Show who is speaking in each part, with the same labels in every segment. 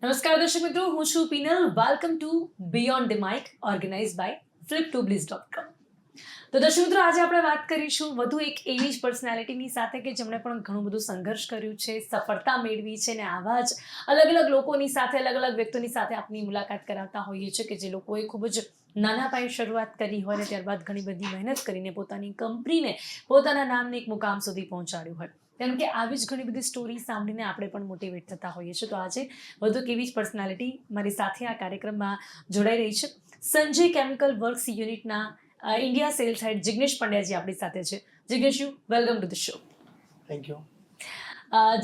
Speaker 1: નમસ્કાર દર્શક મિત્રો, હું છું Pinal. Welcome to beyond the mic, organize by flip2bliss.com. તો દર્શક મિત્રો, આજે આપણે વાત કરીશું વધુ એક એવી જ પર્સનાલિટીની સાથે કે જેમણે પણ ઘણું બધું સંઘર્ષ કર્યું છે, સફળતા મેળવી છે, ને આવા જ અલગ અલગ લોકોની સાથે, અલગ અલગ વ્યક્તિઓની સાથે આપની મુલાકાત કરાવતા હોઈએ છીએ કે જે લોકોએ ખૂબ જ નાના પાયે શરૂઆત કરી હોય ને ત્યારબાદ ઘણી બધી મહેનત કરીને પોતાની કંપનીને પોતાના નામને એક મુકામ સુધી પહોંચાડ્યું હોય. કેમ કે આવી જ ઘણી બધી સ્ટોરી સાંભળીને આપણે પણ મોટિવેટ થતા હોઈએ છીએ. તો આજે વધુ કેવી જ પર્સનાલિટી મારી સાથે આ કાર્યક્રમમાં જોડાઈ રહી છે. સંજય કેમિકલ વર્ક્સ યુનિટના India sales head Jignesh Pandyaji આપણી સાથે છે. Jigneshji, welcome to the show.
Speaker 2: Thank you.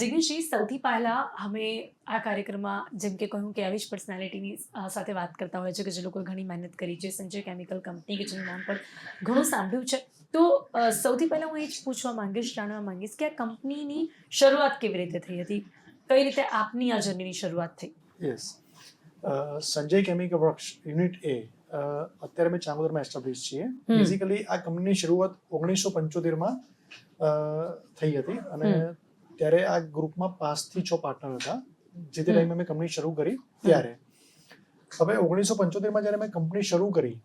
Speaker 1: Jigneshji, સૌથી પહેલાં અમે આ કાર્યક્રમમાં જેમ કે કહ્યું કે આવી જ પર્સનાલિટીની સાથે વાત કરતા હોય છે કે જે લોકોએ ઘણી મહેનત કરી છે. સંજય કેમિકલ કંપની કે જેનું નામ પણ ઘણું સાંભળ્યું છે. તો સૌથી પહેલાં હું એ જ પૂછવા માંગીશ, જાણવા માંગીશ કે આ કંપનીની શરૂઆત કેવી રીતે થઈ હતી, કઈ રીતે આપની આ જર્નીની શરૂઆત થઈ?
Speaker 2: Yes, Sanjay chemical works unit એ અત્યારે અમે ચાંગોદરમાં એસ્ટાબ્લિશ છીએ. બેઝિકલી આ કંપનીની શરૂઆત 1975માં થઈ હતી અને ત્યારે આ ગ્રુપમાં 5 થી 6 પાર્ટનર હતા. જે તે ટાઈમે અમે કંપની શરૂ કરી ત્યારે. હવે 1975માં જ્યારે અમે કંપની શરૂ કરી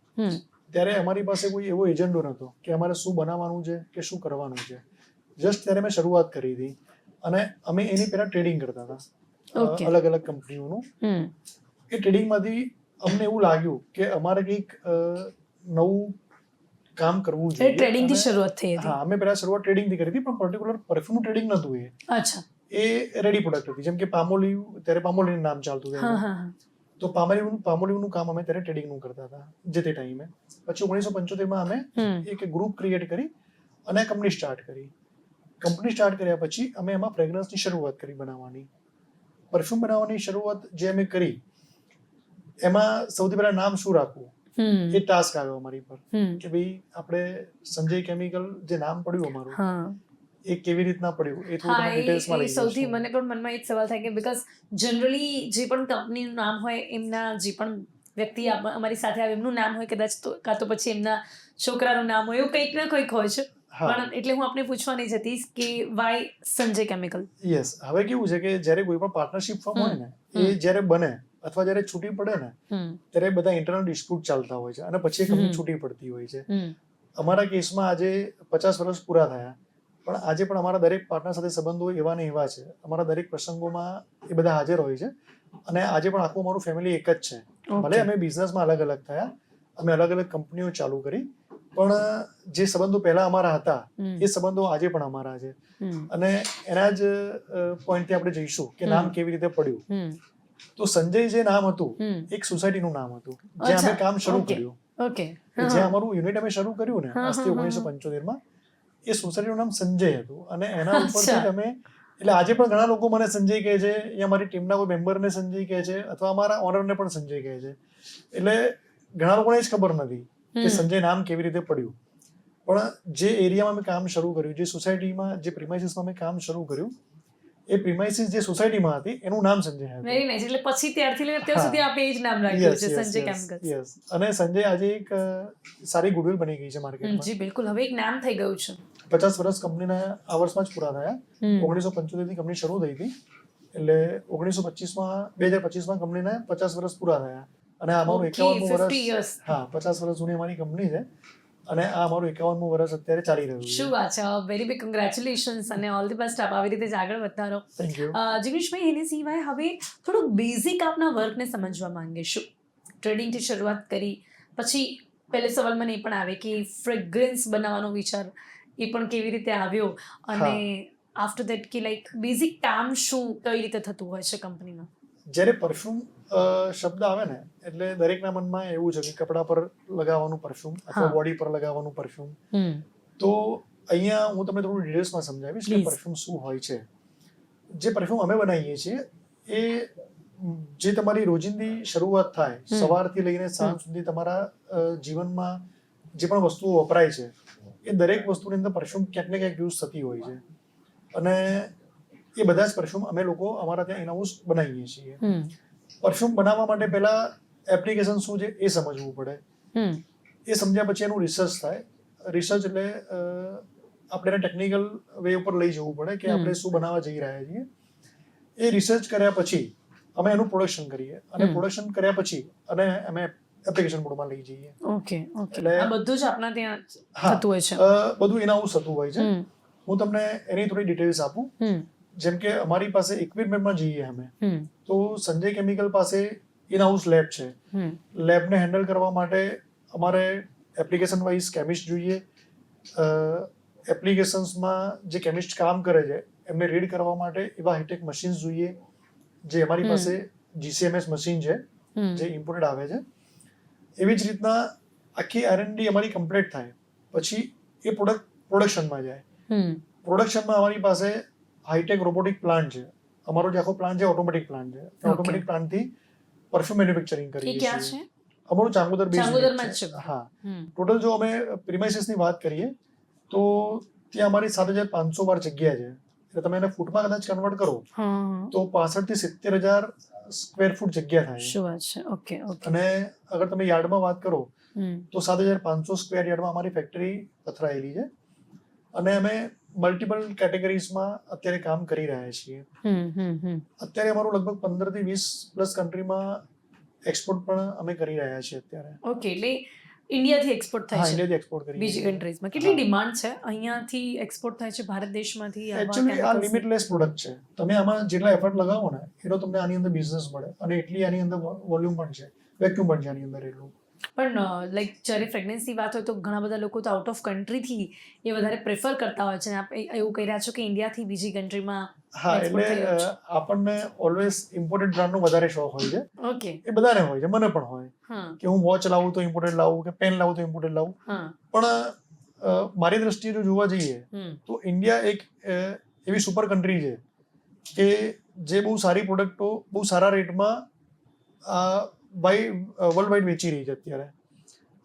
Speaker 2: ત્યારે અમારી પાસે કોઈ એવો એજન્ડો નહોતો કે અમારે શું બનાવવાનું છે કે શું કરવાનું છે. જસ્ટ ત્યારે મેં શરૂઆત કરી હતી અને અમે એની પહેલા ટ્રેડિંગ કરતા હતા અલગ અલગ કંપનીઓનું. એ ટ્રેડિંગમાંથી અમને એવું લાગ્યું કે અમારે કંઈક નવું કામ કરવું જોઈએ.
Speaker 1: ટ્રેડિંગથી શરૂઆત થઈ હતી?
Speaker 2: હા, અમે પહેલા શરૂઆત ટ્રેડિંગથી કરી હતી, પણ પર્ટિક્યુલર પરફ્યુમનું ટ્રેડિંગ નહોતું.
Speaker 1: અચ્છા.
Speaker 2: એ રેડી પ્રોડક્ટ હતી, જેમ કે પામોલિવ, ત્યારે પામોલિવનું નામ ચાલતું હતું. તો પામોલિવનું કામ અમે ત્યારે ટ્રેડિંગનું કરતા હતા જે તે ટાઈમે. પછી 1975માં અમે એક ગ્રુપ ક્રિએટ કરી અને કંપની સ્ટાર્ટ કરી. કંપની સ્ટાર્ટ કર્યા પછી અમે એમાં ફ્રેગ્રન્સની શરૂઆત કરી બનાવવાની. પરફ્યુમ બનાવવાની શરૂઆત જે અમે કરી એમાં સૌથી પહેલા નામ શું રાખવું એ ટાસ્ક આવ્યો અમારી પર કે ભાઈ આપણે સંજય કેમિકલ જે નામ પડ્યું અમારું એ કેવી રીતના પડ્યું એ થોડું તમે ડિટેલ્સમાં લઈ જશો.
Speaker 1: સૌથી મને પણ મનમાં એ જ સવાલ થાય કે બીકોઝ જનરલી જે પણ કંપનીનું નામ હોય એમના જે પણ વ્યક્તિ અમારી સાથે આવે એમનું નામ હોય, કદાચ તો કાં તો પછી એમના છોકરાનું નામ હોય, એવું કંઈક ને કંઈક હોય છે. પણ એટલે હું આપને પૂછવા નહીં જતી કે વાય સંજય કેમિકલ.
Speaker 2: યસ, હવે કેવું છે કે જ્યારે કોઈ પણ પાર્ટનરશિપ ફર્મ હોય ને એ જ્યારે બને અથવા જ્યારે છૂટી પડે ને ત્યારે બધા ઇન્ટરનલ ડિસ્પ્યુટ ચાલતા હોય છે અને પછી કંપની છૂટી પડતી હોય છે. અમારા કેસમાં આજે 50 વર્ષ પૂરા થયા, પણ આજે પણ અમારા દરેક પાર્ટનર સાથે સંબંધો એવા ને એવા છે. અમારા દરેક પ્રસંગોમાં એ બધા હાજર હોય છે અને આજે પણ આખું અમારું ફેમિલી એક જ છે. ભલે અમે બિઝનેસમાં અલગ અલગ થયા, અમે અલગ અલગ કંપનીઓ ચાલુ કરી, પણ જે સંબંધો પહેલા અમારા હતા એ સંબંધો આજે પણ અમારા છે. અને એના જ પોઈન્ટથી આપણે જઈશું કે નામ કેવી રીતે પડ્યું. તો સંજય જે નામ હતું એક સોસાયટીનું નામ હતું જ્યાં અમે કામ શરૂ કર્યું. જ્યાં અમારું યુનિટ અમે શરૂ કર્યું ને આજથી 1975માં, એ સોસાયટીનું નામ સંજય હતું અને એના ઉપરથી અમે, એટલે આજે પણ ઘણા લોકો મને સંજય કહે છે, યા મારી ટીમના કોઈ મેમ્બરને સંજય કહે છે અથવા અમારા ઓનરને પણ સંજય કહે છે. એટલે ઘણા લોકોને જ ખબર નથી કે સંજય નામ કેવી રીતે પડ્યું. પણ જે એરિયામાં અમે કામ શરૂ કર્યું, જે સોસાયટીમાં, જે પ્રિમાઇસીસમાં અમે કામ શરૂ કર્યું, એ પ્રિમાઇસીસ જે સોસાયટીમાં હતી એનું નામ સંજય હતું.
Speaker 1: Very nice. એટલે પછી ત્યારથી લઈને અત્યાર સુધી આપે એ જ નામ રાખ્યું છે, સંજય કેમિકલ્સ.
Speaker 2: યસ, અને સંજય આજે એક સારી ગુડવિલ બની ગઈ છે માર્કેટમાં.
Speaker 1: જી બિલકુલ, હવે એક નામ થઈ ગયું છે.
Speaker 2: 50 વર્ષ કંપનીના આ વર્ષમાં જ પૂરા થયા. 1975 થી કંપની શરૂ થઈ હતી, એટલે 2025માં કંપનીના 50 વર્ષ પૂરા થયા અને આ અમારું 51મું વર્ષ. હા, 50 વર્ષ જૂની અમારી કંપની છે અને આ અમારું 51મું વર્ષ અત્યારે ચાલી રહ્યું છે.
Speaker 1: શું વાત છે! વેરી બિગ કોંગ્રેચ્યુલેશન્સ અને ઓલ ધી બેસ્ટ. આપ આવી રીતે જ આગળ વધતા રહો.
Speaker 2: Thank you.
Speaker 1: જિગ્નેશભાઈ, એની સિવાય હવે થોડુંક બેઝિક આપના વર્કને સમજવા માંગીશું. ટ્રેડિંગથી શરૂઆત કરી પછી પહેલો સવાલ મને એ પણ આવે કે ફ્રેગ્રન્સ બનાવવાનો વિચાર એ પણ કેવી રીતે આવ્યો અને આફ્ટર ધેટ કે લાઈક બેઝિક કામ શું કઈ રીતે થતું હોય છે કંપનીમાં?
Speaker 2: જ્યારે પરફ્યુમ શબ્દ આવે ને એટલે દરેકના મનમાં એવું છે કે કપડા પર લગાવવાનું પરફ્યુમ અથવા બોડી પર લગાવવાનું પરફ્યુમ. તો અહીંયા હું તમને થોડું ડિટેલ્સમાં સમજાવીશ કે પરફ્યુમ શું હોય છે. જે પરફ્યુમ અમે બનાવીએ છીએ એ જે તમારી રોજિંદી શરૂઆત થાય, સવારથી લઈને સાંજ સુધી તમારા જીવનમાં જે પણ વસ્તુઓ વપરાય છે એ દરેક વસ્તુની અંદર પરફ્યુમ ક્યાંક ને ક્યાંક યુઝ થતી હોય છે. અને એ બધા જ પરફ્યુમ અમે લોકો અમારા ત્યાં ઇન હાઉસ બનાવીએ છીએ. પરફ્યુમ બનાવવા માટે પહેલા એપ્લિકેશન શું છે એ સમજવું પડે. એ સમજ્યા પછી એનું રિસર્ચ થાય. રિસર્ચ એટલે આપણે એને ટેકનિકલ વે ઉપર લઈ જવું પડે કે આપણે શું બનાવવા જઈ રહ્યા છીએ. એ રિસર્ચ કર્યા પછી અમે એનું પ્રોડક્શન કરીએ અને
Speaker 1: હમ.
Speaker 2: પ્રોડક્શન કર્યા પછી અને અમે એપ્લિકેશન મોડમાં લઈ જઈએ.
Speaker 1: ઓકે
Speaker 2: એટલે-
Speaker 1: આ બધું જ આપણા ત્યાં
Speaker 2: હા,
Speaker 1: થતું હોય છે.
Speaker 2: બધું ઇનહાઉસ થતું હોય છે.
Speaker 1: હમ,
Speaker 2: હું તમને એની થોડી ડિટેલ્સ આપું.
Speaker 1: હમ,
Speaker 2: જેમ કે અમારી પાસે ઇક્વિપમેન્ટમાં જઈએ અમે,
Speaker 1: હમ,
Speaker 2: તો સંજય કેમિકલ પાસે ઇનહાઉસ લેબ છે.
Speaker 1: હમ,
Speaker 2: લેબને હેન્ડલ કરવા માટે અમારે એપ્લિકેશન વાઇઝ કેમિસ્ટ જોઈએ. એપ્લિકેશન્સમાં જે કેમિસ્ટ કામ કરે છે એમને રીડ કરવા માટે એવા હાઈટેક મશીન્સ જોઈએ, જે અમારી
Speaker 1: હમ.
Speaker 2: પાસે GCMS મશીન છે,
Speaker 1: હમ.
Speaker 2: જે ઇમ્પોર્ટેડ આવે છે. એવી જ રીતના આખી R&D અમારી કમ્પ્લીટ થાય પછી એ પ્રોડક્ટ પ્રોડક્શનમાં જાય.
Speaker 1: હમ.
Speaker 2: પ્રોડક્શનમાં અમારી પાસે હાઈટેક રોબોટિક પ્લાન્ટ છે. અમારો જે આખો પ્લાન્ટ છે ઓટોમેટિક પ્લાન્ટ છે.
Speaker 1: Okay.
Speaker 2: ઓટોમેટિક પ્લાન્ટથી પરફ્યુમ મેન્યુફેક્ચરિંગ
Speaker 1: એ
Speaker 2: કરીએ
Speaker 1: ક્યાં
Speaker 2: છીએ.
Speaker 1: છે?
Speaker 2: અમારું ચાંગોદર બેઝ
Speaker 1: ચાંગોદરમાં જ છે.
Speaker 2: હા.
Speaker 1: હમ.
Speaker 2: ટોટલ જો અમે પ્રિમાઇસીસની વાત કરીએ તો ત્યાં અમારી 7,500 વાર જગ્યા છે. એટલે તમે એને ફૂટમાં કદાચ કન્વર્ટ કરો
Speaker 1: હા,
Speaker 2: તો 65,000 થી 70,000 સ્ક્વેર ફૂટ જગ્યા થાય.
Speaker 1: શું વાત છે. Okay okay.
Speaker 2: અને અગર તમે યાર્ડમાં વાત કરો
Speaker 1: હમ.
Speaker 2: તો 7,500 સ્ક્વેર યાર્ડમાં અમારી ફેક્ટરી પથરાયેલી છે અને અમે મલ્ટિપલ કેટેગરીઝમાં અત્યારે કામ કરી રહ્યા છીએ.
Speaker 1: હમ, હમ, હમ.
Speaker 2: અત્યારે અમારું લગભગ 15 થી 20 પ્લસ કન્ટ્રીમાં એક્સપોર્ટ પણ અમે કરી રહ્યા છીએ અત્યારે.
Speaker 1: ઓકે, એટલે ઇન્ડિયાથી એક્સપોર્ટ
Speaker 2: હા,
Speaker 1: થાય છે
Speaker 2: ઇન્ડિયાથી એક્સપોર્ટ કરીએ
Speaker 1: બીજી
Speaker 2: છીએ.
Speaker 1: કન્ટ્રીઝમાં. કેટલી
Speaker 2: હા.
Speaker 1: ડિમાન્ડ છે અહીંયાથી એક્સપોર્ટ થાય છે ભારત દેશમાંથી આવા
Speaker 2: એકચ્યુઅલી આ
Speaker 1: chemicals ની?
Speaker 2: લિમિટલેસ પ્રોડક્ટ છે. તમે આમાં જેટલા એફર્ટ લગાવો ને એટલો તમને આની અંદર બિઝનેસ મળે અને એટલી આની અંદર વોલ્યુમ પણ છે, વેક્યુમ પણ છે આની અંદર એટલું.
Speaker 1: પણ લાઈક જ્યારે ફ્રેગ્રન્સની વાત હોય તો ઘણા બધા લોકો તો આઉટ ઓફ કન્ટ્રીથી એ વધારે પ્રેફર કરતા હોય છે અને આપ એવું કહી રહ્યા છો કે ઇન્ડિયાથી બીજી કન્ટ્રીમાં
Speaker 2: હા,
Speaker 1: export થઈ રહ્યું
Speaker 2: એટલે આપણને ઓલવેઝ ઇમ્પોર્ટેડ બ્રાન્ડનો વધારે શોખ હોય છે.
Speaker 1: ઓકે.
Speaker 2: એ બધાને હોય છે, મને પણ હોય
Speaker 1: હા,
Speaker 2: કે હું વોચ લાવું તો ઇમ્પોર્ટેડ લાવું કે પેન લાવું તો ઇમ્પોર્ટેડ લાવું.
Speaker 1: હા.
Speaker 2: પણ મારી દ્રષ્ટિએ જો જોવા જઈએ
Speaker 1: હમ.
Speaker 2: તો ઇન્ડિયા એક એવી સુપર કન્ટ્રી છે કે જે બહુ સારી પ્રોડક્ટો બહુ સારા રેટમાં વર્લ્ડ વાઇડ વેચી રહી છે અત્યારે.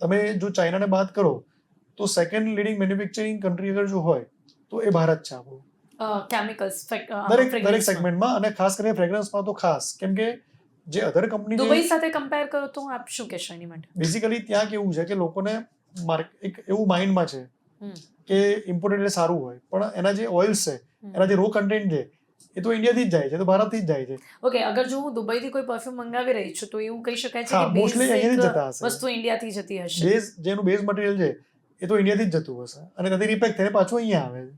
Speaker 2: તમે જો ચાઇનાને બાદ કરો તો સેકન્ડ લીડિંગ મેન્યુફેક્ચરિંગ કન્ટ્રી અગર જો હોય તો એ ભારત છે આપણું.
Speaker 1: કેમિકલ્સ
Speaker 2: દરેક સેગમેન્ટમાં અને ખાસ કરીને ફ્રેગ્રન્સમાં તો ખાસ, કેમ કે જે અધર કંપની
Speaker 1: દુબઈ સાથે કમ્પેર કરો તો આપ શું કહેશો એની માટે?
Speaker 2: બેઝિકલી ત્યાં કેવું છે કે લોકોને એક એવું માઇન્ડમાં છે
Speaker 1: હમ.
Speaker 2: કે ઇમ્પોર્ટેડ એટલે સારું હોય, પણ એના જે ઓઇલ્સ છે એના જે રો કન્ટેન્ટ છે એ તો ઇન્ડિયાથી જ જાય છે, તો ભારતથી જ જાય છે.
Speaker 1: ઓકે, અગર જો હું દુબઈથી કોઈ પરફ્યુમ મંગાવી રહી છું તો એવું કહી શકાય છે
Speaker 2: હા,
Speaker 1: કે
Speaker 2: મોસ્ટલી અહીંયાથી જ જતા
Speaker 1: બેઝિક
Speaker 2: હશે.
Speaker 1: વસ્તુ ઇન્ડિયાથી જતી હશે.
Speaker 2: બેઝ જેનું બેઝ મટીરિયલ છે એ તો ઇન્ડિયાથી જ જતું હશે અને ત્યાંથી રિપેક થઈને પાછું અહીંયા આવે છે.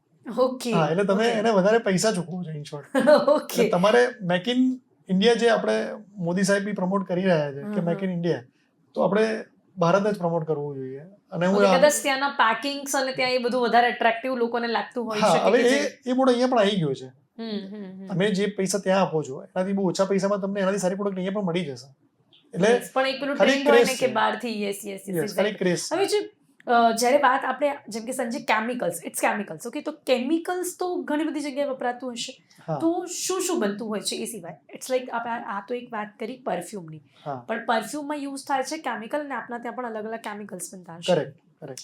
Speaker 1: ઓકે.
Speaker 2: હા, એટલે તમે એને વધારે પૈસા ચૂકવો છો ઇન શોર્ટ.
Speaker 1: ઓકે.
Speaker 2: એટલે તમારે મેક ઇન ઇન્ડિયા જે આપણે મોદી સાહેબ બી પ્રમોટ કરી રહ્યા છે કે મેક ઇન ઇન્ડિયા, તો આપણે ભારતને જ પ્રમોટ કરવું જોઈએ. અને હું
Speaker 1: કદાચ ત્યાંના પેકિંગ્સ અને ત્યાં એ બધું વધારે એટ્રેક્ટિવ લોકોને લાગતું હોય
Speaker 2: હા,
Speaker 1: શકે
Speaker 2: હવે
Speaker 1: કે
Speaker 2: એ મોડ અહીંયા પણ આવી ગયો છે.
Speaker 1: હમ, હમ, હમ.
Speaker 2: તમે જે પૈસા ત્યાં આપો છો એનાથી બહુ ઓછા પૈસામાં તમને એનાથી સારી પ્રોડક્ટ અહીંયા પણ મળી જશે. એટલે
Speaker 1: Yes, પણ એક પેલું
Speaker 2: ખાલી
Speaker 1: ટ્રેન્ડ હોય ને
Speaker 2: craze
Speaker 1: કે
Speaker 2: છે.
Speaker 1: બહારથી યસ યસ
Speaker 2: Yes,
Speaker 1: યસ
Speaker 2: ખાલી craze છે.
Speaker 1: હવે જે જ્યારે વાત આપણે જેમ કે Sanjay chemicals, it's chemicals, okay, તો કેમિકલ્સ તો ઘણી બધી જગ્યાએ વપરાતું હશે.
Speaker 2: હા,
Speaker 1: તો શું શું બનતું હોય છે એ સિવાય? ઇટ્સ લાઈક આપણે આ તો એક વાત કરી પરફ્યુમની,
Speaker 2: હા,
Speaker 1: પણ પરફ્યુમમાં યુઝ થાય છે કેમિકલ ને આપણા ત્યાં પણ અલગ અલગ કેમિકલ્સ બનતા હશે.
Speaker 2: કરેક્ટ.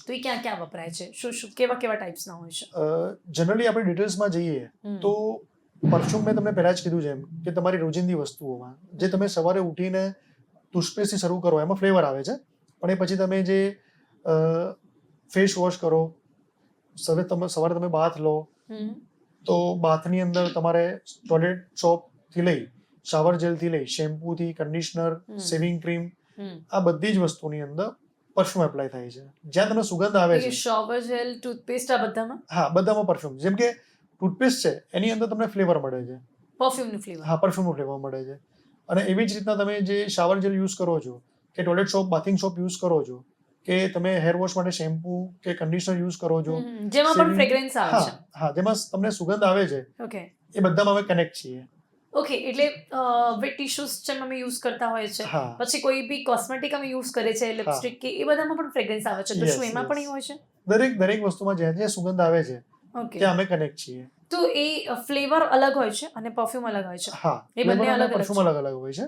Speaker 1: તો એ ક્યાં ક્યાં વપરાય છે? શું શું કેવા કેવા ટાઈપ્સના હોય છે?
Speaker 2: જનરલી આપણે ડિટેલ્સમાં જઈએ
Speaker 1: હમ.
Speaker 2: તો પરફ્યુમ મેં તમને પહેલા જ કીધું છે એમ કે તમારી રોજિંદી વસ્તુઓમાં જે તમે સવારે ઉઠીને ટૂથપેસ્ટથી શરૂ કરો એમાં ફ્લેવર આવે છે, પણ એ પછી તમે જે ફેસ વોશ કરો, સવારે તમે બાથ લો
Speaker 1: હમ.
Speaker 2: તો બાથની અંદર તમારે ટોયલેટ સોપથી લઈ, શાવર જેલથી લઈ, શેમ્પૂથી, કન્ડિશનર, શેવિંગ ક્રીમ,
Speaker 1: હમ.
Speaker 2: આ બધી જ વસ્તુની અંદર પરફ્યુમ એપ્લાય થાય છે. જ્યાં તમને સુગંધ આવે છે,
Speaker 1: શોવર જેલ, ટૂથપેસ્ટ, આ બધામાં
Speaker 2: હા, બધામાં પરફ્યુમ. જેમ કે ટૂથપેસ્ટ છે એની અંદર તમને ફ્લેવર મળે છે.
Speaker 1: પરફ્યુમનું ફ્લેવર.
Speaker 2: હા, પરફ્યુમનું ફ્લેવર મળે છે. અને એવી જ રીતના તમે જે શાવર જેલ યુઝ કરો છો કે toilet soap, bathing soap use કરો છો કે તમે હેર વોશ માટે શેમ્પૂ કે કન્ડિશનર યુઝ કરો છો,
Speaker 1: જેમાં પણ ફ્રેગ્રન્સ આવે છે.
Speaker 2: હા, જેમાં તમને સુગંધ આવે છે,
Speaker 1: ઓકે
Speaker 2: એ બધામાં અમે કનેક્ટ છીએ.
Speaker 1: ઓકે, એટલે વેટ ટિશ્યુઝ જેમ અમે યુઝ કરતા હોય છે,
Speaker 2: હા,
Speaker 1: પછી કોઈ બી કોસ્મેટિક અમે યુઝ કરે છે, લિપસ્ટિક કે એ બધામાં પણ ફ્રેગ્રન્સ આવે છે, તો
Speaker 2: Yes,
Speaker 1: શું એમાં
Speaker 2: yes.
Speaker 1: પણ એ હોય છે?
Speaker 2: દરેક વસ્તુમાં જ્યાં જ્યાં સુગંધ આવે છે
Speaker 1: ઓકે,
Speaker 2: ત્યાં અમે કનેક્ટ છીએ.
Speaker 1: તો એ ફ્લેવર અલગ હોય છે અને પરફ્યુમ અલગ હોય છે.
Speaker 2: હા,
Speaker 1: એ બંને
Speaker 2: ફ્લેવર અને
Speaker 1: અલગ
Speaker 2: પરફ્યુમ અલગ અલગ હોય છે,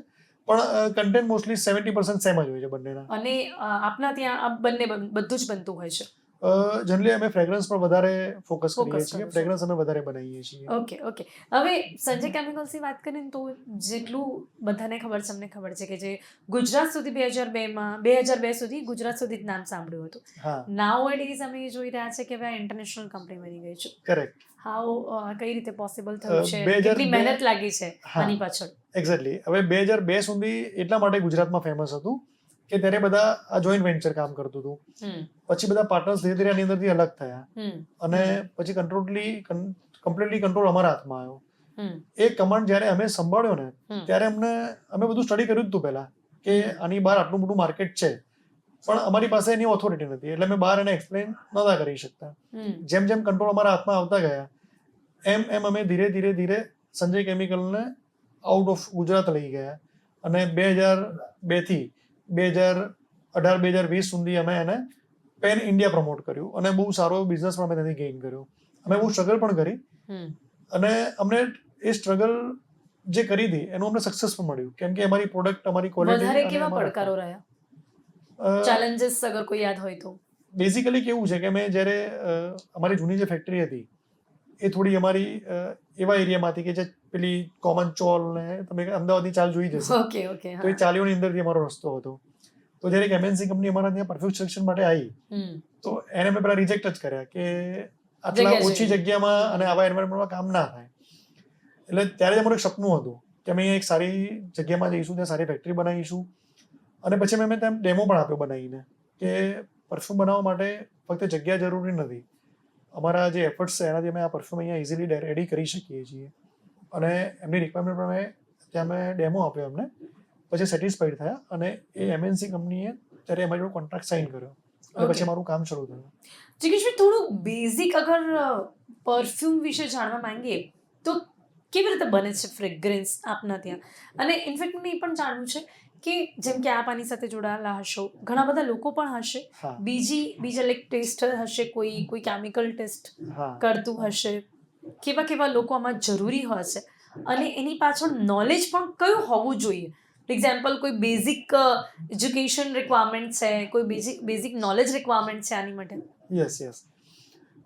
Speaker 2: પણ કન્ટેન્ટ મોસ્ટલી 70% સેમ જ હોય છે બંનેના.
Speaker 1: અને આપના ત્યાં આ બંને બધું જ બનતું હોય છે.
Speaker 2: જનરલી અમે ફ્રેગ્રન્સ પર વધારે ફોકસ કરીએ
Speaker 1: Focus
Speaker 2: છીએ,
Speaker 1: કરો છો.
Speaker 2: ફ્રેગ્રન્સ અમે વધારે બનાવીએ છીએ.
Speaker 1: ઓકે ઓકે, હવે સંજય કેમિકલ્સની વાત કરીએ ને તો જેટલું બધાને ખબર છે, અમને ખબર છે કે જે ગુજરાત સુધી 2002 સુધી ગુજરાત સુધી જ નામ સાંભળ્યું હતું.
Speaker 2: હા,
Speaker 1: નાઉ એડેઝ અમે જોઈ રહ્યા છે કે હવે ઇન્ટરનેશનલ કંપની બની ગઈ છે.
Speaker 2: કરેક્ટ.
Speaker 1: હાઉ કઈ રીતે પોસિબલ થયું છે?
Speaker 2: 2002
Speaker 1: કેટલી મહેનત લાગી છે
Speaker 2: હા.
Speaker 1: આની પાછળ?
Speaker 2: એક્ઝેક્ટલી. હવે 2002 સુધી એટલા માટે ગુજરાતમાં ફેમસ હતું કે ત્યારે બધા આ જોઈન્ટ વેન્ચર કામ કરતું હતું. પછી બધા પાર્ટનર્સ ધીરે ધીરે આની અંદરથી અલગ થયા અને પછી કમ્પ્લીટલી કંટ્રોલ અમારા હાથમાં આવ્યો. એ કમાન્ડ જ્યારે અમે સંભાળ્યો ને ત્યારે અમે બધું સ્ટડી કર્યું જ હતું પહેલા કે આની બહાર આટલું મોટું માર્કેટ છે, પણ અમારી પાસે એની ઓથોરિટી નથી, એટલે અમે બહાર એને એક્સપ્લેન નહોતા કરી શકતા. જેમ જેમ કંટ્રોલ અમારા હાથમાં આવતા ગયા એમ અમે ધીરે ધીરે ધીરે સંજય કેમિકલને આઉટ ઓફ ગુજરાત લઈ ગયા અને 2002 થી 2018-2020 સુધી અમે એને પેન ઇન્ડિયા પ્રમોટ કર્યું અને બહુ સારો બિઝનેસ પણ અમે ત્યાંથી ગેઇન કર્યો. અમે બહુ સ્ટ્રગલ પણ કરી અને અમને એ સ્ટ્રગલ જે કરી હતી એનું અમને સક્સેસ પણ મળ્યું, કેમ કે અમારી પ્રોડક્ટ, અમારી ક્વોલિટી.
Speaker 1: વધારે કેવા પડકારો રહ્યા, ચેલેન્જીસ અગર કોઈ યાદ હોય તો?
Speaker 2: બેઝિકલી કેવું છે કે મેં જ્યારે અમારી જૂની જે ફેક્ટરી હતી એ થોડી અમારી એવા એરિયામાં હતી કે જે પેલી કોમન ચોલ ને તમે અમદાવાદની ચાલ જોઈ જશે, તો એ ચાલીઓની અંદરથી અમારો રસ્તો હતો. તો જ્યારે એક MNC કંપની અમારા ત્યાં પરફ્યુમ સેક્શન માટે આવી તો એને મેં પેલા રિજેક્ટ જ કર્યા કે આટલા ઓછી જગ્યામાં અને આવા એન્વાયરમેન્ટમાં કામ ના થાય. એટલે ત્યારે અમારું એક સપનું હતું કે અમે એક સારી જગ્યામાં જઈશું, ત્યાં સારી ફેક્ટરી બનાવીશું. અને પછી મેં ત્યાં ડેમો પણ આપ્યો બનાવીને કે પરફ્યુમ બનાવવા માટે ફક્ત જગ્યા જરૂરી નથી, અમારા જે એફર્ટ્સ છે એનાથી અમે આ પરફ્યુમ અહીંયા ઇઝીલી રેડી કરી શકીએ છીએ. અને એમની રિક્વાયરમેન્ટ પણ ત્યાં મેં ડેમો આપ્યો એમને, પછી સેટિસ્ફાઈડ થયા અને એ MNC કંપનીએ ત્યારે અમારી જોડે કોન્ટ્રાક્ટ સાઇન કર્યો અને પછી અમારું કામ શરૂ થયું.
Speaker 1: જિગ્નેશભાઈ, થોડું બેઝિક અગર પરફ્યુમ વિશે જાણવા માંગીએ તો કેવી રીતે બને છે ફ્રેગ્રન્સ આપના ત્યાં? અને ઇનફેક્ટ મને એ પણ જાણવું છે કે જેમ કે આપ આની સાથે જોડાયેલા હશો, ઘણા બધા લોકો પણ હશે, બીજા લાઈક ટેસ્ટર હશે, કોઈ કેમિકલ ટેસ્ટ કરતું હશે, કેવા લોકો આમાં જરૂરી હશે અને એની પાછળ નોલેજ પણ કયું હોવું જોઈએ? ફોર એક્ઝામ્પલ, કોઈ બેઝિક એજ્યુકેશન રિક્વાયરમેન્ટ છે, કોઈ બેઝિક નોલેજ રિક્વાયરમેન્ટ છે આની માટે?
Speaker 2: યસ.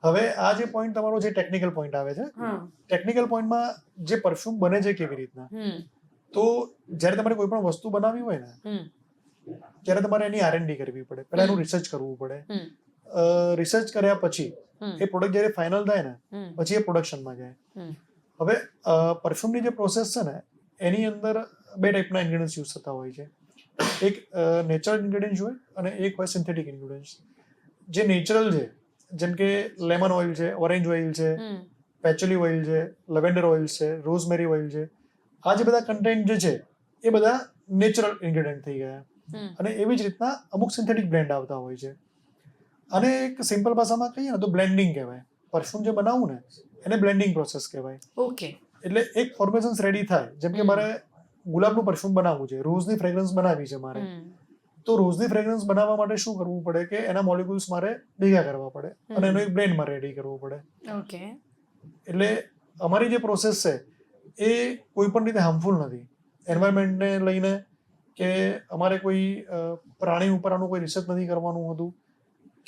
Speaker 2: હવે આ જે પોઈન્ટ તમારો જે ટેકનિકલ પોઈન્ટ આવે છે, ટેકનિકલ પોઈન્ટમાં જે પરફ્યુમ બને છે કેવી રીતના, તો જ્યારે તમારે કોઈ પણ વસ્તુ બનાવવી હોય ને ત્યારે તમારે એની R&D કરવી પડે, પહેલા એનું રિસર્ચ કરવું પડે. રિસર્ચ કર્યા પછી એ પ્રોડક્ટ જ્યારે ફાઇનલ થાય ને પછી એ પ્રોડક્શનમાં જાય. હવે પરફ્યુમની જે પ્રોસેસ છે ને એની અંદર 2 ટાઈપના ઇન્ગ્રેડિયન્ટ્સ યુઝ થતા હોય છે. એક નેચરલ ઇન્ગ્રેડિયન્ટ હોય અને એક હોય સિન્થેટિક ઇન્ગ્રેડિયન્ટ્સ. જે નેચરલ છે જેમ કે લેમન ઓઇલ છે, ઓરેન્જ ઓઇલ છે, પેચોલી ઓઇલ છે, લવેન્ડર ઓઇલ છે, રોઝમેરી ઓઇલ છે, આ જે બધા કન્ટેન્ટ જે છે એ બધા નેચરલ ઇન્ગ્રેડિયન્ટ થઈ ગયા. અને એવી જ રીતના અમુક સિન્થેટિક બ્લેન્ડ આવતા હોય છે. અને એક સિમ્પલ ભાષામાં કહીએ ને તો બ્લેન્ડિંગ કહેવાય. પરફ્યુમ જે બનાવવું ને એને બ્લેન્ડિંગ પ્રોસેસ કહેવાય. એટલે એક ફોર્મેશન્સ રેડી થાય. જેમ કે મારે ગુલાબનું પરફ્યુમ બનાવવું છે, રોઝની ફ્રેગ્રન્સ બનાવવી છે મારે, તો રોઝની ફ્રેગ્રન્સ બનાવવા માટે શું કરવું પડે કે એના મોલિક્યુલ્સ મારે ભેગા કરવા પડે અને એનો એક બ્લેન્ડ મારે રેડી કરવો પડે. એટલે અમારી જે પ્રોસેસ છે એ કોઈ પણ રીતે હાર્મફુલ નથી એન્વાયરમેન્ટને લઈને, કે અમારે કોઈ પ્રાણી ઉપર આનું કોઈ રિસર્ચ નથી કરવાનું હતું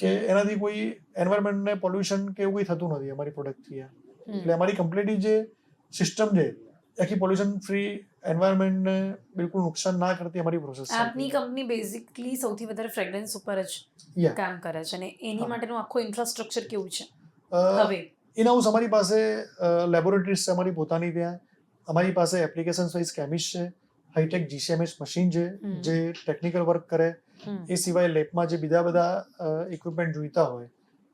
Speaker 2: કે એનાથી કોઈ એન્વાયરમેન્ટને પોલ્યુશન કે એવું કંઈ થતું નથી અમારી પ્રોડક્ટથી. એટલે અમારી કમ્પ્લીટલી જે સિસ્ટમ છે આખી પોલ્યુશન ફ્રી, એન્વાયરમેન્ટને બિલકુલ નુકસાન ના કરતી અમારી પ્રોસેસ છે.
Speaker 1: આપની કંપની બેઝિકલી સૌથી વધારે ફ્રેગ્રન્સ ઉપર જ કામ કરે છે અને એની માટેનું આખું ઇન્ફ્રાસ્ટ્રક્ચર કેવું છે? હવે
Speaker 2: ઇન હાઉસ અમારી પાસે લેબોરેટરીઝ છે અમારી પોતાની, ત્યાં અમારી પાસે એપ્લિકેશન્સ વાઇઝ કેમિસ્ટ છે, હાઈટેક GCMS મશીન છે જે ટેકનિકલ વર્ક કરે. એ સિવાય લેબમાં જે બીજા બધા ઇક્વિપમેન્ટ જોઈતા હોય,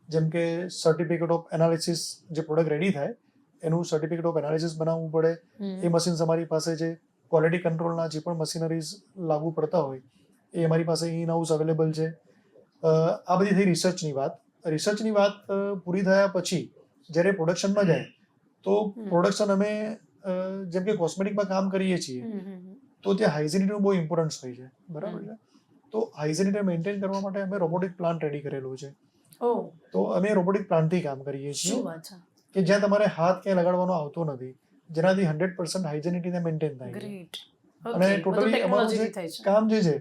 Speaker 2: જેમ કે સર્ટિફિકેટ ઓફ એનાલિસિસ, જે પ્રોડક્ટ રેડી થાય એનું સર્ટિફિકેટ ઓફ એનાલિસિસ બનાવવું પડે, એ મશીન્સ અમારી પાસે છે. ક્વોલિટી કંટ્રોલના જે પણ મશીનરીઝ લાગુ પડતા હોય એ અમારી પાસે ઇન હાઉસ અવેલેબલ છે. આ બધી થઈ રિસર્ચની વાત. રિસર્ચની વાત પૂરી થયા પછી જ્યારે પ્રોડક્શનમાં જાય તો પ્રોડક્શન અમે જેમ કે કોસ્મેટિકમાં કામ કરીએ છીએ તો ત્યાં હાઇજીનિટીનું બહુ ઇમ્પોર્ટન્સ હોય છે, બરાબર છે. તો હાઇજીનિટી મેન્ટેન કરવા માટે અમે રોબોટિક પ્લાન્ટ રેડી કરેલું છે. તો અમે રોબોટિક પ્લાન્ટથી કામ કરીએ છીએ કે જ્યાં તમારે હાથ ક્યાંય લગાડવાનો આવતો નથી, જેનાથી 100% હાઇજીનિટીને મેન્ટેન થાય છે. અને ટોટલી અમારું જે કામ જે છે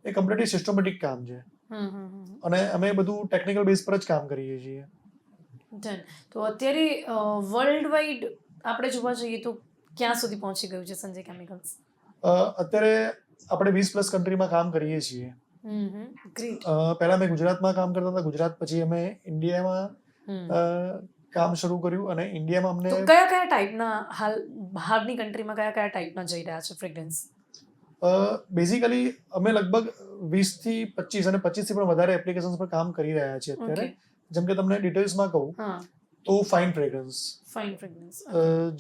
Speaker 2: એ કમ્પ્લીટલી સિસ્ટમેટિક કામ છે અને અમે બધું ટેકનિકલ બેઝ પર જ કામ કરીએ છીએ.
Speaker 1: તો અત્યારે વર્લ્ડ વાઇડ આપણે જોવા જઈએ તો ક્યાં સુધી પહોંચી ગયું છે સંજય કેમિકલ્સ?
Speaker 2: અત્યારે આપણે 20+ કન્ટ્રીમાં કામ કરીએ છીએ. પહેલા અમે ગુજરાતમાં કામ કરતા હતા, ગુજરાત પછી અમે ઇન્ડિયામાં કામ શરૂ કર્યું અને ઇન્ડિયામાં
Speaker 1: તો
Speaker 2: અમને
Speaker 1: કયા કયા ટાઈપના હાલ બહારની કન્ટ્રીમાં કયા કયા ટાઈપના જઈ રહ્યા છે ફ્રેગ્રન્સ?
Speaker 2: બેઝિકલી અમે લગભગ 20 થી 25 અને 25 થી પણ વધારે એપ્લિકેશન્સ પર કામ કરી રહ્યા છીએ અત્યારે. જેમ કે તમને ડિટેલ્સમાં કહું તો ફાઇન ફ્રેગ્રન્સ,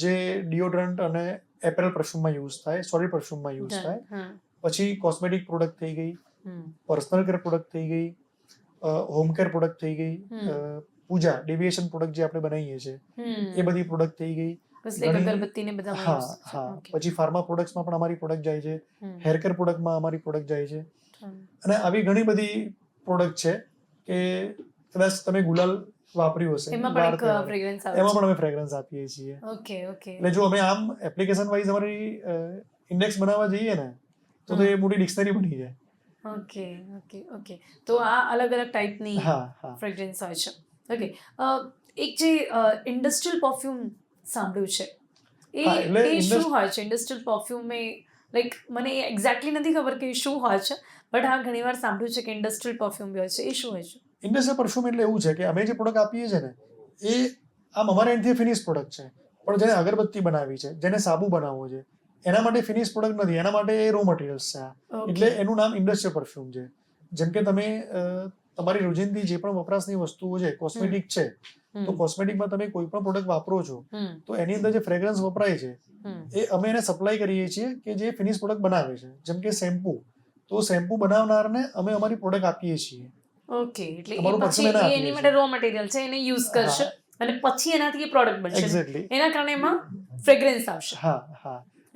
Speaker 2: જે ડિઓડ્રન્ટ અને એપરલ પરફ્યુમમાં યુઝ થાય, સોલિડ પરફ્યુમમાં યુઝ થાય. પછી કોસ્મેટિક પ્રોડક્ટ થઈ ગઈ, પર્સનલ કેર પ્રોડક્ટ થઈ ગઈ, હોમ કેર પ્રોડક્ટ થઈ ગઈ, પૂજા ડેવિએશન પ્રોડક્ટ જે આપણે બનાવીએ છીએ એ બધી પ્રોડક્ટ થઈ ગઈ. પછી ફાર્મા પ્રોડક્ટ્સમાં પણ અમારી પ્રોડક્ટ જાય છે, હેર કેર પ્રોડક્ટમાં અમારી પ્રોડક્ટ જાય છે. અને આવી ઘણી બધી પ્રોડક્ટ છે કે કદાચ તમે ગુલાલ વાપર્યું હશે એમાં પણ અમે ફ્રેગ્રન્સ આપીએ છીએ. એટલે જો અમે આમ એપ્લિકેશન વાઇઝ અમારી ઇન્ડેક્સ બનાવવા જઈએ ને તો એ મોટી ડિક્શનરી બની જાય.
Speaker 1: તો આ અલગ અલગ ટાઈપની ફ્રેગ્રન્સ હોય છે. એક જે ઇન્ડસ્ટ્રીયલ પરફ્યુમ સાંભળ્યું છે એ શું હોય છે? ઇન્ડસ્ટ્રીયલ પરફ્યુમ લાઈક મને એક્ઝેક્ટલી નથી ખબર કે શું હોય છે, બટ હા ઘણીવાર સાંભળ્યું છે કે ઇન્ડસ્ટ્રીયલ પરફ્યુમ બી હોય છે. એ શું હોય છે?
Speaker 2: ઇન્ડસ્ટ્રીયલ પરફ્યુમ એટલે એવું છે કે અમે જે પ્રોડક્ટ આપીએ છીએ ને એ આમ અમારા એન્ડથી ફિનિશ પ્રોડક્ટ છે, પણ જેને અગરબત્તી બનાવવી છે, જેને સાબુ બનાવવો છે, એના માટે ફિનિશ પ્રોડક્ટ નથી, એના માટે એ રો મટીરિયલ્સ છે. એટલે એનું નામ ઇન્ડસ્ટ્રીયલ પરફ્યુમ છે. જેમ કે તમે તમારી રોજિંદી જે પણ વપરાશની વસ્તુઓ છે, કોસ્મેટિક છે, તો કોસ્મેટિકમાં તમે કોઈ પણ પ્રોડક્ટ વાપરો છો તો એની અંદર જે ફ્રેગ્રન્સ વપરાય છે એ અમે એને સપ્લાય કરીએ છીએ કે જે ફિનિશ પ્રોડક્ટ બનાવે છે. જેમ કે શેમ્પુ, તો શેમ્પુ બનાવનારને અમે અમારી પ્રોડક્ટ આપીએ છીએ.
Speaker 1: એટલે એની માટે રો મટીરિયલ છે, એને યુઝ કરશે અને પછી એનાથી એ પ્રોડક્ટ બનશે.
Speaker 2: એક્ઝેક્ટલી.
Speaker 1: એના કારણે એમાં ફ્રેગ્રન્સ આવશે.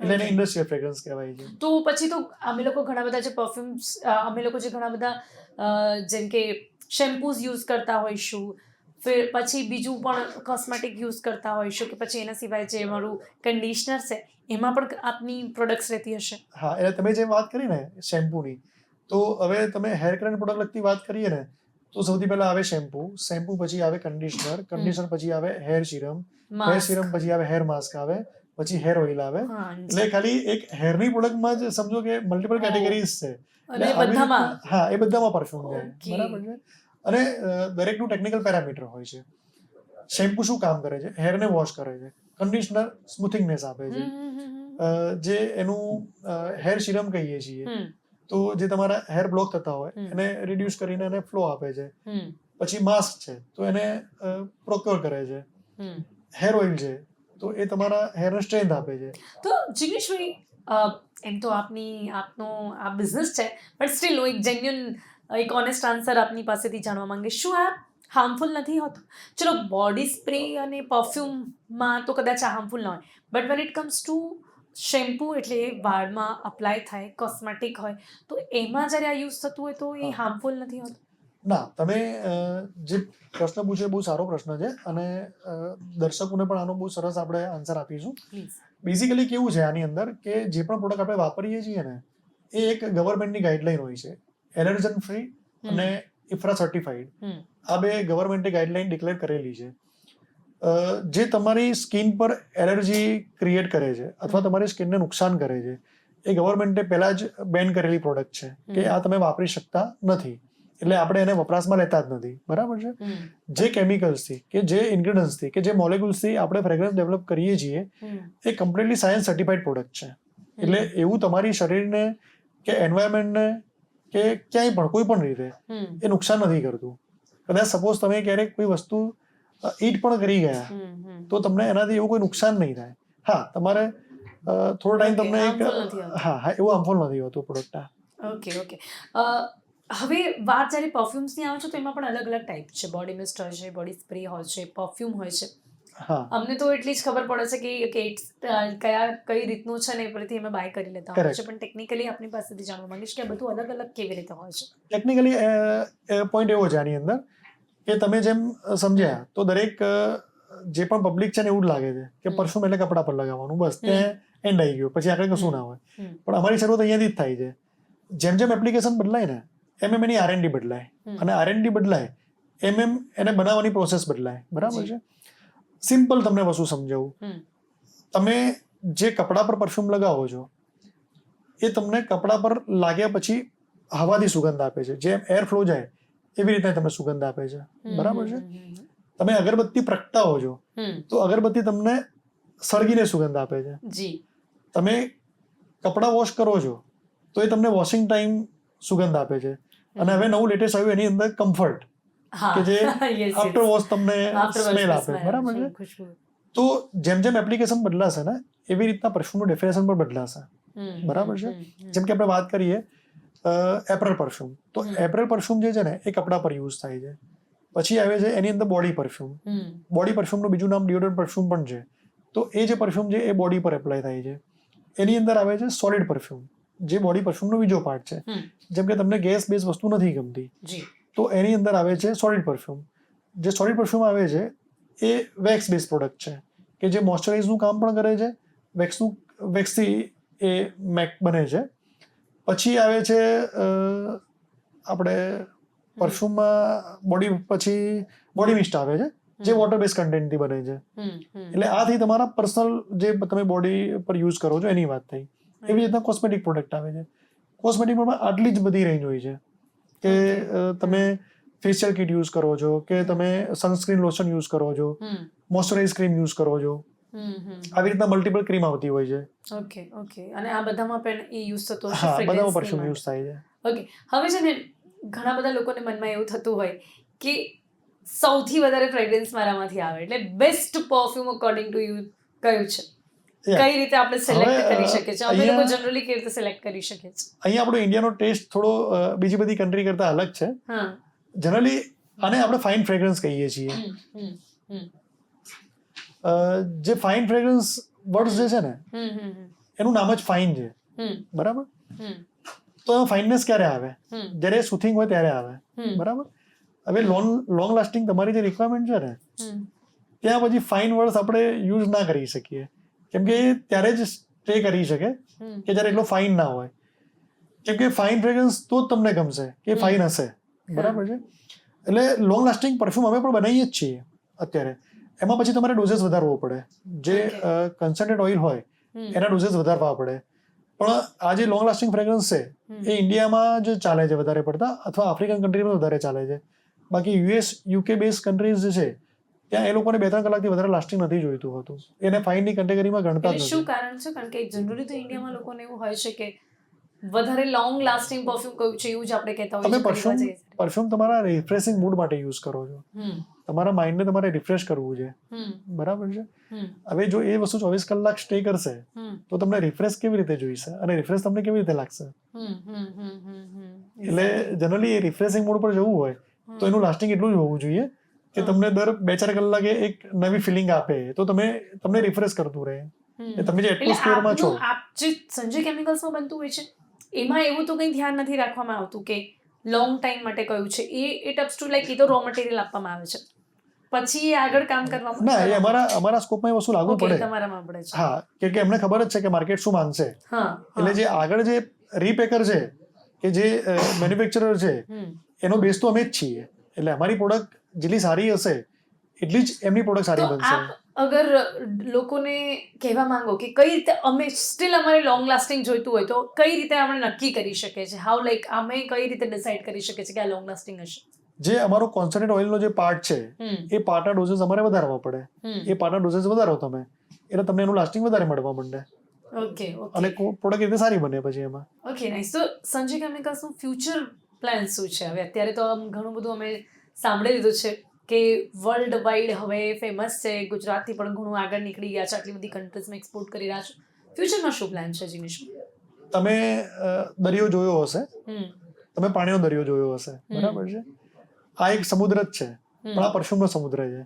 Speaker 2: એટલે એને ઇન્ડસ્ટ્રીયલ ફ્રેગ્રન્સ કહેવાય છે.
Speaker 1: તો પછી તો અમે લોકો ઘણા બધા જે પરફ્યુમ્સ, અમે લોકો જે ઘણા બધા જેમ કે શેમ્પૂઝ યુઝ કરતા હોઈશું, પછી બીજું પણ કોસ્મેટિક યુઝ કરતા હોઈશું, કે પછી એના સિવાય જે અમારું કન્ડિશનર છે એમાં પણ આપની પ્રોડક્ટ્સ રહેતી હશે.
Speaker 2: એટલે તમે જે વાત કરી ને શેમ્પૂની, તો હવે તમે હેર કેર પ્રોડક્ટ લગતી વાત કરીએ ને તો સૌથી પહેલા આવે શેમ્પુ પછી આવે કન્ડિશનર પછી આવે હેર સિરમ પછી આવે હેર માસ્ક આવે, પછી હેર ઓઇલ આવે. એટલે ખાલી એક હેરની પ્રોડક્ટમાં જ સમજો કે મલ્ટિપલ કેટેગરીઝ છે. એ બધામાં પરફ્યુમ જાય. બરાબર છે. અને દરેકનું ટેકનિકલ પેરામીટર હોય છે. શેમ્પુ શું કામ કરે છે? હેરને વોશ કરે છે. કન્ડિશનર સ્મૂથિંગનેસ આપે છે. જે એનું હેર સિરમ કહીએ છીએ તો જે તમારા હેર બ્લોક થતા હોય એને રિડ્યુસ કરીને એને ફ્લો આપે છે. પછી માસ્ક છે તો એને પ્રોક્યોર કરે છે. હેર ઓઇલ છે તો એ તમારા હેરને સ્ટ્રેન્થ આપે છે.
Speaker 1: તો જિગ્નેશભાઈ, એમ તો આપનો આ બિઝનેસ છે, બટ સ્ટીલ એક જેન્યુઅન, એક ઓનેસ્ટ આન્સર આપની પાસેથી જાણવા માંગીશ. શું આ હાર્મફુલ નથી હોતું? ચલો બોડી સ્પ્રે અને પરફ્યુમમાં તો કદાચ આ હાર્મફુલ ન હોય, but when it comes to shampoo, એટલે વાળમાં અપ્લાય થાય, કોસ્મેટિક હોય, તો એમાં જ્યારે આ યુઝ થતું હોય તો એ હાર્મફુલ નથી હોતું?
Speaker 2: ના, તમે જે પ્રશ્ન પૂછ્યો બહુ સારો પ્રશ્ન છે અને દર્શકોને પણ આનો બહુ સરસ આપણે આન્સર આપીશું. બેઝિકલી કેવું છે આની અંદર કે જે પણ પ્રોડક્ટ આપણે વાપરીએ છીએ ને એ એક ગવર્મેન્ટની ગાઈડલાઈન હોય છે. એલર્જન ફ્રી અને ઇફ્રા સર્ટિફાઈડ, આ બે ગવર્મેન્ટે ગાઈડલાઈન ડિક્લેર કરેલી છે. જે તમારી સ્કિન પર એલર્જી ક્રિએટ કરે છે અથવા તમારી સ્કિનને નુકસાન કરે છે એ ગવર્મેન્ટે પહેલા જ બેન કરેલી પ્રોડક્ટ છે કે આ તમે વાપરી શકતા નથી. એટલે આપણે એને વપરાશમાં લેતા જ નથી. બરાબર છે. જે કેમિકલ્સથી કે જે ઇન્ગ્રેડિયન્ટ્સથી કે જે મોલેક્યુલ્સથી આપણે ફ્રેગ્રન્સ ડેવલપ કરીએ છીએ એ કમ્પ્લીટલી સાયન્સ સર્ટિફાઈડ પ્રોડક્ટ છે. એટલે એવું તમારી શરીરને કે એન્વાયરમેન્ટને કે ક્યાંય પણ કોઈ પણ રીતે એ નુકસાન નથી કરતું. કદાચ સપોઝ તમે ક્યારેક કોઈ વસ્તુ ઈટ પણ કરી ગયા તો તમને એનાથી એવું કોઈ નુકસાન નહીં થાય. હા, તમારે થોડો ટાઈમ તમને એવું હાર્મફુલ નથી હોતું પ્રોડક્ટ.
Speaker 1: ઓકે. હવે વાત જ્યારે પરફ્યુમ્સની આવે છે તો એમાં પણ અલગ અલગ ટાઈપ છે. બોડી મિસ્ટ હોય છે, બોડી સ્પ્રે હોય છે, પરફ્યુમ હોય છે. અમને તો એટલી જ ખબર પડે છે કે કઈ રીતનું છે ને એ પરથી અમે બાય કરી લેતા હોય છે, પણ ટેકનિકલી આપની પાસેથી જાણવા માંગીશ કે આ બધું અલગ અલગ કેવી રીતે હોય છે.
Speaker 2: ટેકનિકલી પોઈન્ટ એવો છે આની અંદર કે તમે જેમ સમજ્યા તો દરેક જે પણ પબ્લિક છે ને એવું જ લાગે છે કે પરફ્યુમ એટલે કપડા પર લગાવવાનું, બસ ત્યાં એન્ડ આવી ગયો, પછી આગળ કશું ના હોય. પણ અમારી શરૂઆત અહીંયાથી જ થાય છે. જેમ જેમ એપ્લિકેશન બદલાય ને એમ એની R&D બદલાય અને R&D બદલાય એમ એને બનાવવાની પ્રોસેસ બદલાય. બરાબર છે. સિમ્પલ તમને વસ્તુ સમજાવું, તમે જે કપડા પર પરફ્યુમ લગાવો છો એ તમને કપડા પર લાગ્યા પછી હવાથી સુગંધ આપે છે. જેમ એર ફ્લો જાય એવી રીતે તમને સુગંધ આપે છે. બરાબર છે. તમે અગરબત્તી પ્રગટાવો છો તો અગરબત્તી તમને સળગીને સુગંધ આપે છે.
Speaker 1: જી.
Speaker 2: તમે કપડાં વોશ કરો છો તો એ તમને વોશિંગ ટાઈમ સુગંધ આપે છે. અને હવે નવું લેટેસ્ટ આવ્યું એની અંદર કમ્ફર્ટ કે જે આફ્ટર વોશ તમને સ્મેલ આપે, બરાબર છે. તો જેમ જેમ એપ્લિકેશન બદલાશે ને એવી રીતના પરફ્યુમનું ડેફિનેશન પણ બદલાશે, બરાબર છે. જેમ કે આપણે વાત કરીએ એપ્રલ પરફ્યુમ, તો એપ્રલ પરફ્યુમ જે છે ને એ કપડા પર યુઝ થાય છે. પછી આવે છે એની અંદર બોડી પરફ્યુમ. બોડી પરફ્યુમનું બીજું નામ ડિયોડરન્ટ પરફ્યુમ પણ છે. તો એ જે પરફ્યુમ છે એ બોડી પર એપ્લાય થાય છે. એની અંદર આવે છે સોલિડ પરફ્યુમ, જે બોડી પરફ્યુમનો બીજો પાર્ટ છે. જેમ કે તમને ગેસ બેઝ વસ્તુ નથી ગમતી તો એની અંદર આવે છે સોલિડ પરફ્યુમ. જે સોલિડ પરફ્યુમ આવે છે એ વેક્સ બેઝ પ્રોડક્ટ છે કે જે મોઇશ્ચરાઇઝનું કામ પણ કરે છે, વેક્સથી એ મેક બને છે. પછી આવે છે આપણે પરફ્યુમમાં બોડી મિસ્ટ આવે છે જે વોટર બેઝ કન્ટેન્ટથી બને છે. એટલે આથી તમારા પર્સનલ જે તમે બોડી પર યુઝ કરો છો એની વાત થઈ. એવી રીતના કોસ્મેટિક પ્રોડક્ટ આવે છે. કોસ્મેટિકમાં આટલી જ બધી રેન્જ હોય છે કે તમે ફેશિયલ કિટ યુઝ કરો છો કે તમે સનસ્ક્રીન લોશન યુઝ કરો છો, મોઇશ્ચરાઇઝ ક્રીમ યુઝ કરો છો. આવી રીતના મલ્ટિપલ ક્રીમ આવતી હોય છે.
Speaker 1: ઓકે. અને આ બધામાં પણ એ યુઝ થતો હશે?
Speaker 2: હા, બધામાં પરફ્યુમ યુઝ થાય છે.
Speaker 1: ઓકે. હવે છે ને ઘણા બધા લોકોને મનમાં એવું થતું હોય કે સૌથી વધારે ફ્રેગ્રન્સ મારામાંથી આવે, એટલે best perfume according to you કયું છે? કઈ રીતે આપણે સિલેક્ટ કરી શકીએ છીએ? અમે લોકો જનરલી કેવી રીતે સિલેક્ટ કરી શકીએ છીએ?
Speaker 2: અહીંયા આપણો ઇન્ડિયાનો ટેસ્ટ થોડો બીજી બધી કન્ટ્રી કરતા અલગ છે. જનરલી આને આપણે ફાઇન ફ્રેગ્રન્સ કહીએ છીએ. જે ફાઇન ફ્રેગ્રન્સ વર્ડ્સ જે છે ને એનું નામ જ ફાઇન છે, બરાબર. તો એમાં ફાઇનનેસ ક્યારે આવે? જ્યારે સુથિંગ હોય ત્યારે આવે, બરાબર. હવે લોંગ લાસ્ટિંગ તમારી જે રિક્વાયરમેન્ટ છે ને ત્યાં પછી ફાઇન વર્ડ્સ આપણે યુઝ ના કરી શકીએ, કેમ કે ત્યારે જ સ્ટે કરી શકે કે જ્યારે એટલો ફાઇન ના હોય. કેમ કે ફાઇન ફ્રેગ્રન્સ તો જ તમને ગમશે કે ફાઇન હશે, બરાબર છે. એટલે લોંગ લાસ્ટિંગ પરફ્યુમ અમે પણ બનાવીએ જ છીએ અત્યારે. એમાં પછી તમારે ડોઝેસ વધારવો પડે. જે કન્સન્ટ્રેટ ઓઇલ હોય એના ડોઝેસ વધારવા પડે. પણ આ જે લોંગ લાસ્ટિંગ ફ્રેગ્રન્સ છે એ ઇન્ડિયામાં જ ચાલે છે વધારે પડતા, અથવા આફ્રિકન કન્ટ્રીમાં વધારે ચાલે છે. બાકી યુએસ UK બેઝ કન્ટ્રીઝ જે છે ત્યાં એ લોકોને 2-3 કલાકથી વધારે લાસ્ટિંગ નથી જોઈતું હોતું. એને ફાઇનની કેટેગરીમાં ગણતા જ નથી.
Speaker 1: શું કારણ છે? કારણ કે જનરલી તો ઇન્ડિયામાં લોકોને એવું હોય છે કે વધારે લોંગ લાસ્ટિંગ પરફ્યુમ કયું છે એવું જ આપણે કહેતા હોઈએ છીએ.
Speaker 2: તમે પરફ્યુમ તમારા રિફ્રેશિંગ મૂડ માટે યુઝ કરો છો, તમારા માઇન્ડને તમારે રિફ્રેશ કરવું છે, બરાબર છે. હવે જો એ વસ્તુ 24 કલાક સ્ટે કરશે તો તમને રિફ્રેશ કેવી રીતે જોઈશે અને રિફ્રેશ તમને કેવી રીતે લાગશે? એટલે જનરલી એ રિફ્રેશિંગ મૂડ પર જવું હોય તો એનું લાસ્ટિંગ એટલું જ હોવું જોઈએ કે તમને દર 2-4 કલાકે એક નવી ફિલિંગ આપે, તો તમને રિફ્રેશ કરતું રહે. તમે જે એટમોસ્ફિયરમાં છો.
Speaker 1: આપ જે સંજય કેમિકલ્સમાં બનતું હોય છે એમાં એવું તો કંઈ ધ્યાન નથી રાખવામાં આવતું કે લોંગ ટાઈમ માટે કયું છે? ઇટ અપ્સ ટુ લાઈક એ તો રો મટીરિયલ આપવામાં આવે છે, પછી એ આગળ કામ કરવામાં
Speaker 2: ના, એ અમારા સ્કોપમાં એ વસ્તુ લાગુ પડે.
Speaker 1: તમારામાં પડે છે.
Speaker 2: હા, કે એમને ખબર જ છે કે માર્કેટ શું માંગશે. એટલે જે આગળ જે રીપેકર છે કે જે મેન્યુફેક્ચરર છે એનો બેઝ તો અમે જ છીએ. એટલે અમારી પ્રોડક્ટ જેટલી સારી હશે એટલી જ એમની પ્રોડક્ટ સારી બનશે.
Speaker 1: અગર લોકોને કહેવા માંગો કે કઈ રીતે અમે સ્ટીલ અમારે લોંગ લાસ્ટિંગ જોઈતું હોય તો કઈ રીતે આપણે નક્કી કરી શકીએ છીએ? હાઉ લાઈક અમે કઈ રીતે ડિસાઈડ કરી શકીએ છીએ કે આ લોંગ લાસ્ટિંગ હશે?
Speaker 2: જે અમારો કોન્સન્ટ્રેટ ઓઇલનો જે પાર્ટ છે એ પાર્ટના ડોઝેસ અમારે વધારવા પડે. એ પાર્ટના ડોઝેસ વધારો તમે એટલે તમને એનું લાસ્ટિંગ વધારે મળવા માંડે.
Speaker 1: ઓકે.
Speaker 2: અને પ્રોડક્ટ રીતે સારી બને પછી એમાં.
Speaker 1: Okay, nice. તો સંજય કેમિકલ્સનું ફ્યુચર પ્લાન શું છે? હવે અત્યારે તો ઘણું બધું અમે સાંભળી લીધું છે કે વર્લ્ડ વાઇડ હવે ફેમસ છે, ગુજરાતથી પણ ઘણું આગળ નીકળી ગયા છે, આટલી બધી કન્ટ્રીઝમાં એક્સપોર્ટ કરી રહ્યા છો. ફ્યુચરમાં શું પ્લાન છે જીનિશ?
Speaker 2: તમે દરિયો જોયો હશે, તમે પાણીનો દરિયો જોયો હશે, બરાબર છે. આ એક સમુદ્ર જ છે પણ આ પરફ્યુમનો સમુદ્ર છે.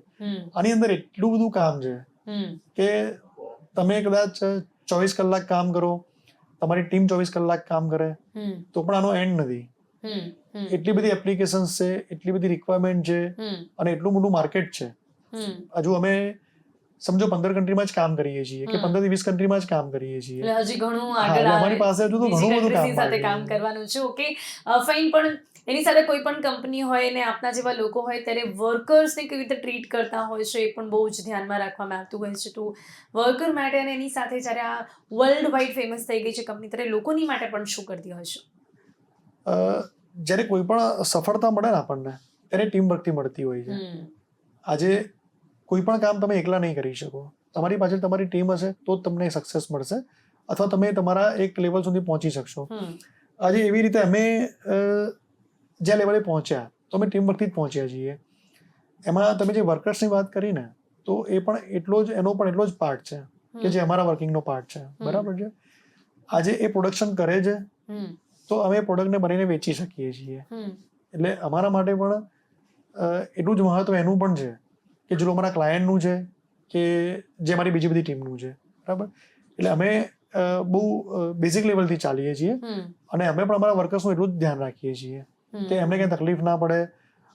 Speaker 2: આની અંદર એટલું બધું કામ છે કે તમે કદાચ 24 કલાક કામ કરો, તમારી ટીમ 24 કલાક કામ કરે તો પણ આનો એન્ડ નથી. એટલી બધી એપ્લિકેશન્સ છે, એટલી બધી રિક્વાયરમેન્ટ છે અને એટલું મોટું માર્કેટ છે. હજુ અમે સમજો 15 કન્ટ્રીમાં જ કામ કરીએ છીએ કે 15 થી 20 કન્ટ્રીમાં જ કામ કરીએ છીએ.
Speaker 1: હજી ઘણું આગળ
Speaker 2: અમારી પાસે હજુ તો ઘણું બધું
Speaker 1: કામ કરવાનું છે. Okay, fine. પણ એની સાથે કોઈ પણ કંપની હોય ને આપના જેવા લોકો હોય ત્યારે વર્કર્સને કેવી રીતે ટ્રીટ કરતા હોય છે એ પણ બહુ જ ધ્યાનમાં રાખવામાં આવતું હોય છે. તો વર્કર માટે અને એની સાથે જ્યારે આ વર્લ્ડ વાઇડ ફેમસ થઈ ગઈ છે કંપની, ત્યારે લોકોની માટે પણ શું કરતી હોય છે?
Speaker 2: જ્યારે કોઈ પણ સફળતા મળે ને આપણને ત્યારે ટીમ વર્કથી મળતી હોય છે. આજે કોઈ પણ કામ તમે એકલા નહીં કરી શકો. તમારી પાછળ તમારી ટીમ હશે તો જ તમને સક્સેસ મળશે અથવા તમે તમારા એક લેવલ સુધી પહોંચી શકશો. આજે એવી રીતે અમે જ્યાં લેવલે પહોંચ્યા તો અમે ટીમ વર્કથી જ પહોંચ્યા છીએ. એમાં તમે જે વર્કર્સની વાત કરી ને તો એ પણ એનો પણ એટલો જ પાર્ટ છે કે જે અમારા વર્કિંગનો પાર્ટ છે. બરાબર છે. આજે એ પ્રોડક્શન કરે છે તો અમે પ્રોડક્ટને બનીને વેચી શકીએ છીએ. એટલે અમારા માટે પણ એટલું જ મહત્વ એનું પણ છે કે જો અમારા ક્લાયન્ટનું છે કે જે અમારી બીજી બધી ટીમનું છે. બરાબર. એટલે અમે બહુ બેઝિક લેવલથી ચાલીએ છીએ અને અમે પણ અમારા વર્કર્સનું એટલું જ ધ્યાન રાખીએ છીએ કે એમને કંઈ તકલીફ ના પડે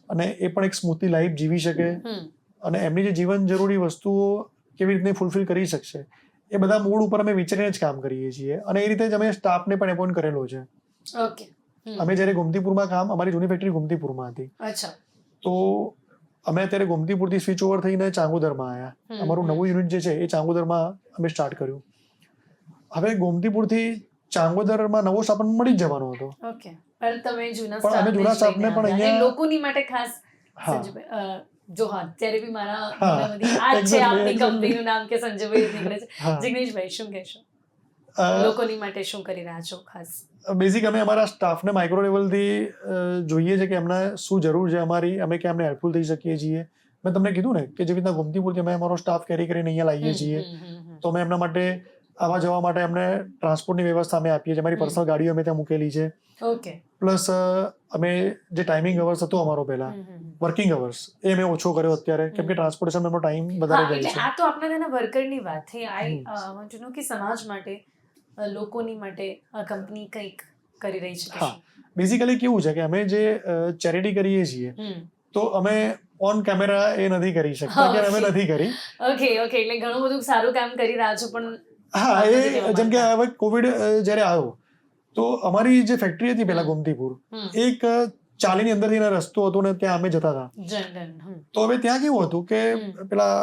Speaker 2: અને એ પણ એક સ્મૂથલી લાઈફ જીવી શકે અને એમની જે જીવન જરૂરી વસ્તુઓ કેવી રીતે ફૂલફિલ કરી શકશે એ બધા મૂડ ઉપર અમે વિચારીને જ કામ કરીએ છીએ અને એ રીતે જ અમે સ્ટાફને પણ એપોઇન્ટ કરેલો છે.
Speaker 1: ઓકે.
Speaker 2: અમે જ્યારે ગોમતીપુરમાં અમારી જૂની ફેક્ટરી ગોમતીપુરમાં હતી.
Speaker 1: અચ્છા.
Speaker 2: તો અમે અત્યારે ગોમતીપુરથી સ્વિચ ઓવર થઈને ચાંગોદરમાં આવ્યા. અમારું નવું યુનિટ જે છે એ ચાંગોદરમાં અમે સ્ટાર્ટ કર્યું. હવે ગોમતીપુરથી ચાંગોદરમાં નવો સ્ટાફ મળી જ જવાનો હતો.
Speaker 1: ઓકે. પણ તમે જૂના
Speaker 2: સ્ટાફને પણ અહીંયા
Speaker 1: લોકોની માટે ખાસ જો હા ત્યારે બી મારા આ છે આપની કંપનીનું નામ કે સંજયભાઈ નીકળે છે. જિગ્નેશભાઈ શું કહેશો? લોકોની માટે શું કરી રહ્યા છો ખાસ?
Speaker 2: બેઝિક અમે અમારા સ્ટાફને માઇક્રો લેવલથી જોઈએ છે કે એમને શું જરૂર છે અમારી, અમે કે અમને હેલ્પફુલ થઈ શકીએ છીએ. મેં તમને કીધું ને કે જેવી રીતના ગોમતીપુરથી અમે અમારો સ્ટાફ કેરી કરીને અહીંયા લાવીએ છીએ તો અમે એમના માટે આવવા જવા માટે અમને ટ્રાન્સપોર્ટની વ્યવસ્થા અમે આપીએ છીએ. અમારી પર્સનલ ગાડીઓ અમે ત્યાં મૂકેલી છે.
Speaker 1: ઓકે.
Speaker 2: પ્લસ અમે જે ટાઈમિંગ અવર્સ હતો અમારો પહેલા વર્કિંગ અવર્સ એ મેં ઓછો કર્યો અત્યારે કેમ કે ટ્રાન્સપોર્ટેશન એમનો ટાઈમ વધારે જાય છે.
Speaker 1: આ તો આપણા તેના વર્કરની વાત થઈ. આઈ વોન્ટ ટુ નો કે સમાજ માટે લોકોની માટે આ કંપની કંઈક કરી રહી છે.
Speaker 2: હા, બેઝિકલી કેવું છે કે અમે જે ચેરિટી કરીએ છીએ તો અમે ઓન કેમેરા એ નથી કરી શકતા કે અમે નથી કરી.
Speaker 1: Okay okay. એટલે ઘણું બધું સારું કામ કરી રહ્યા છો પણ
Speaker 2: હા એ જેમ કે હવે કોવિડ જ્યારે આવ્યો તો અમારી જે ફેક્ટરી હતી પેલા ગોમતીપુર એક ચાલીની અંદરથી રસ્તો હતો ને ત્યાં અમે જતા હતા. તો હવે ત્યાં કેવું હતું કે પેલા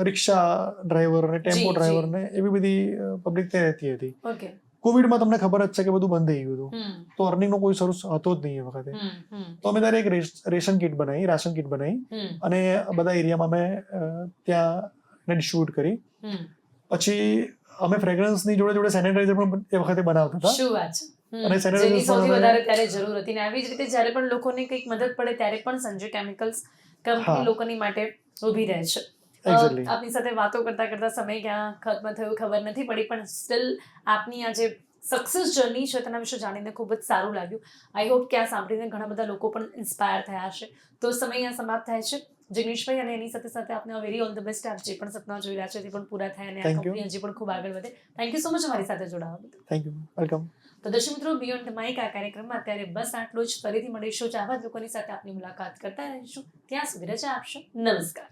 Speaker 2: રિક્ષા ડ્રાઈવર અને ટેમ્પો ડ્રાઈવર ને એવી બધી પબ્લિક ત્યાં રહેતી હતી. કોવિડમાં તમને ખબર જ છે કે બધું બંધ થઈ ગયું હતું તો અર્નિંગનો કોઈ સોર્સ હતો જ નહીં એ વખતે. તો અમે ત્યારે એક રાશન કીટ બનાવી અને બધા એરિયામાં અમે ત્યાં ડિસ્ટ્રીબ્યુટ કરી. પછી અમે ફ્રેગ્રન્સની જોડે સેનિટાઈઝર પણ એ વખતે બનાવતા હતા.
Speaker 1: શું વાત છે.
Speaker 2: અને
Speaker 1: જેની સૌથી વધારે ત્યારે જરૂર હતી ને આવી જ રીતે જ્યારે પણ લોકોને કંઈક મદદ પડે ત્યારે પણ સંજય કેમિકલ્સ કંપની લોકોની માટે ઊભી રહે છે. આપની સાથે વાતો કરતા કરતા સમય ક્યાં ખત્મ થયો ખબર નથી પડી પણ સ્ટીલ આપની આ જે સક્સેસ જર્ની છે તેના વિશે જાણીને ખૂબ જ સારું લાગ્યું. આઈ હોપ કે આ સાંભળીને ઘણા બધા લોકો પણ ઇન્સ્પાયર થયા હશે. તો સમય અહીંયા સમાપ્ત થાય છે. જિગ્નેશભાઈ અને એની સાથે સાથે આપને વેરી ઓલ ધ બેસ્ટ. આપ જે પણ સપના જોઈ રહ્યા છે તે પણ પૂરા થાય અને આ કંપની હજી પણ ખૂબ આગળ વધે. થેન્ક યુ સો મચ અમારી સાથે જોડાવા બદલ.
Speaker 2: Thank you. વેલકમ.
Speaker 1: તો દર્શક મિત્રો, બિયોન્ડ ધ માઇક આ કાર્યક્રમમાં અત્યારે બસ આટલું જ. ફરીથી મળીશું આવા જ લોકોની સાથે આપની મુલાકાત કરતા રહીશું. ત્યાં સુધી રજા આપશો. નમસ્કાર.